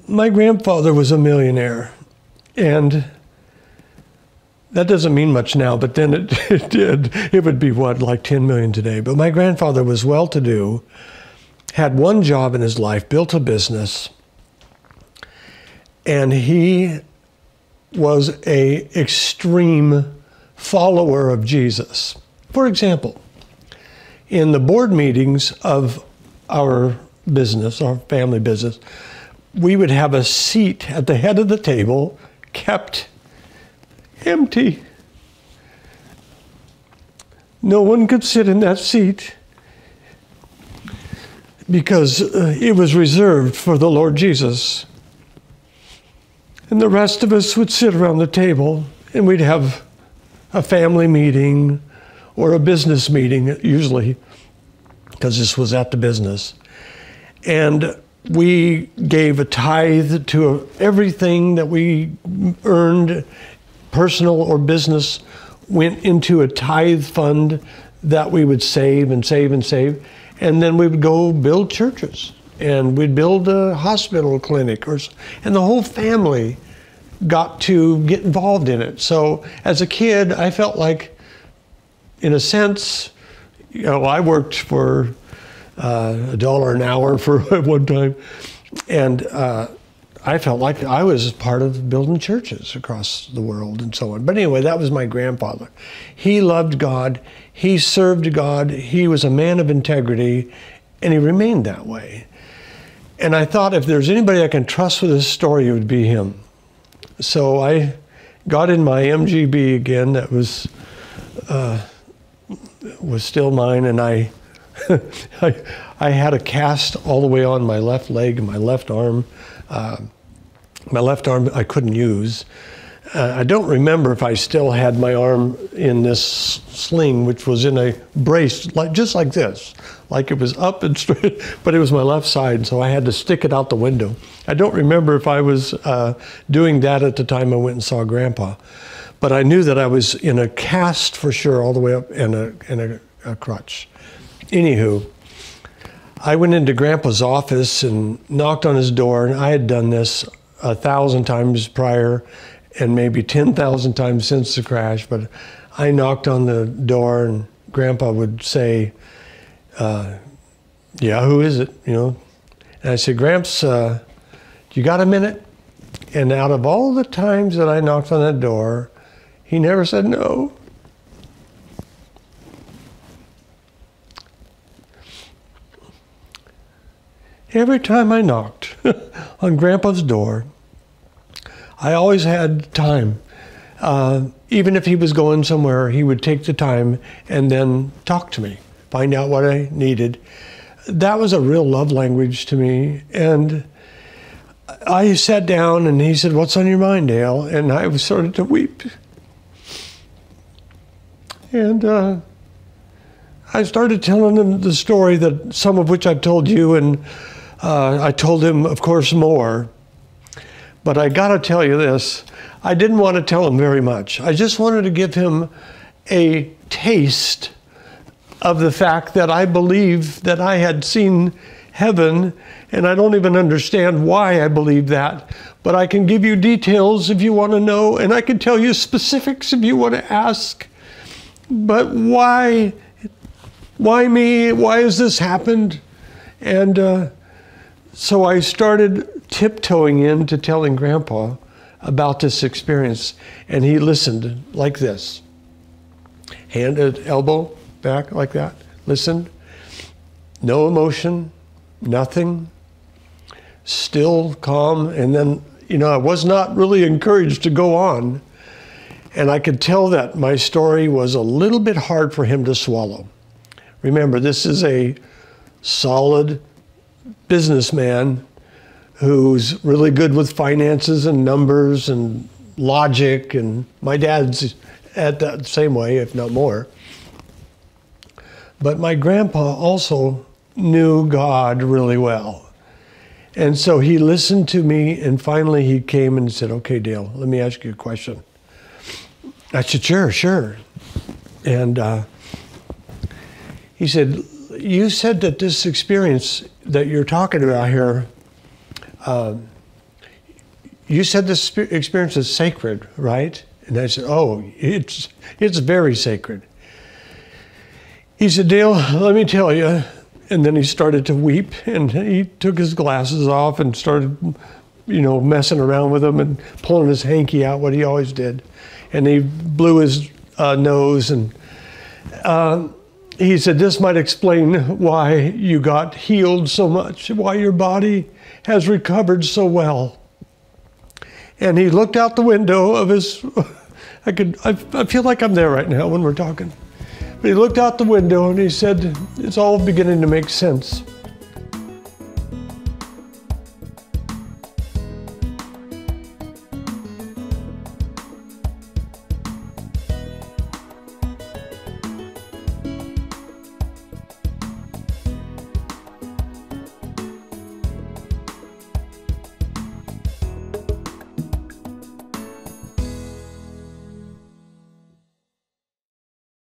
my grandfather was a millionaire, and that doesn't mean much now, but then it did. It would be, what, like 10 million today. But my grandfather was well-to-do, had one job in his life, built a business, and he was an extreme follower of Jesus. For example, in the board meetings of our business, our family business, we would have a seat at the head of the table kept empty. No one could sit in that seat because it was reserved for the Lord Jesus. And the rest of us would sit around the table and we'd have a family meeting or a business meeting, usually, because this was at the business. And we gave a tithe to everything that we earned, personal or business, went into a tithe fund that we would save and save and save. And then we would go build churches, and we'd build a hospital clinic, and the whole family got to get involved in it. So as a kid, I felt like, in a sense, you know, I worked for $1 an hour for one time, and I felt like I was part of building churches across the world and so on. But anyway, that was my grandfather. He loved God. He served God. He was a man of integrity, and he remained that way. And I thought if there's anybody I can trust with this story, it would be him. So I got in my MGB again. That was still mine, and I had a cast all the way on my left leg and my left arm. My left arm I couldn't use. I don't remember if I still had my arm in this sling, which was in a brace, just like this, like it was up and straight, but it was my left side, so I had to stick it out the window. I don't remember if I was doing that at the time I went and saw Grandpa, but I knew that I was in a cast for sure, all the way up, and a crutch. Anywho, I went into Grandpa's office and knocked on his door, and I had done this 1,000 times prior and maybe 10,000 times since the crash, but I knocked on the door and Grandpa would say, yeah, who is it, you know? And I said, Gramps, you got a minute? And out of all the times that I knocked on that door, he never said no. Every time I knocked on Grandpa's door, I always had time. Even if he was going somewhere, he would take the time and then talk to me, find out what I needed. That was a real love language to me. And I sat down and he said, "What's on your mind, Dale?" And I started to weep. And I started telling him the story, that some of which I've told you, and I told him, of course, more. But I got to tell you this, I didn't want to tell him very much. I just wanted to give him a taste of the fact that I believe that I had seen heaven, and I don't even understand why I believe that, but I can give you details if you want to know, and I can tell you specifics if you want to ask. But why me? Why has this happened? And so I started tiptoeing into telling Grandpa about this experience, and he listened like this. Hand at elbow back like that, listened. No emotion, nothing. Still calm, and then, you know, I was not really encouraged to go on. And I could tell that my story was a little bit hard for him to swallow. Remember, this is a solid businessman who's really good with finances and numbers and logic, and my dad's at that same way, if not more. But my grandpa also knew God really well. And so he listened to me, and finally he came and said, "Okay, Dale, let me ask you a question." I said, sure. And he said, "You said that this experience that you're talking about here you said this experience is sacred, right? And I said, oh, it's very sacred. He said, Dale, let me tell you. And then he started to weep, and he took his glasses off and started, messing around with them and pulling his hanky out, what he always did. And he blew his nose, and he said, this might explain why you got healed so much, why your body has recovered so well. And he looked out the window of his, I feel like I'm there right now when we're talking. But he looked out the window and he said, it's all beginning to make sense.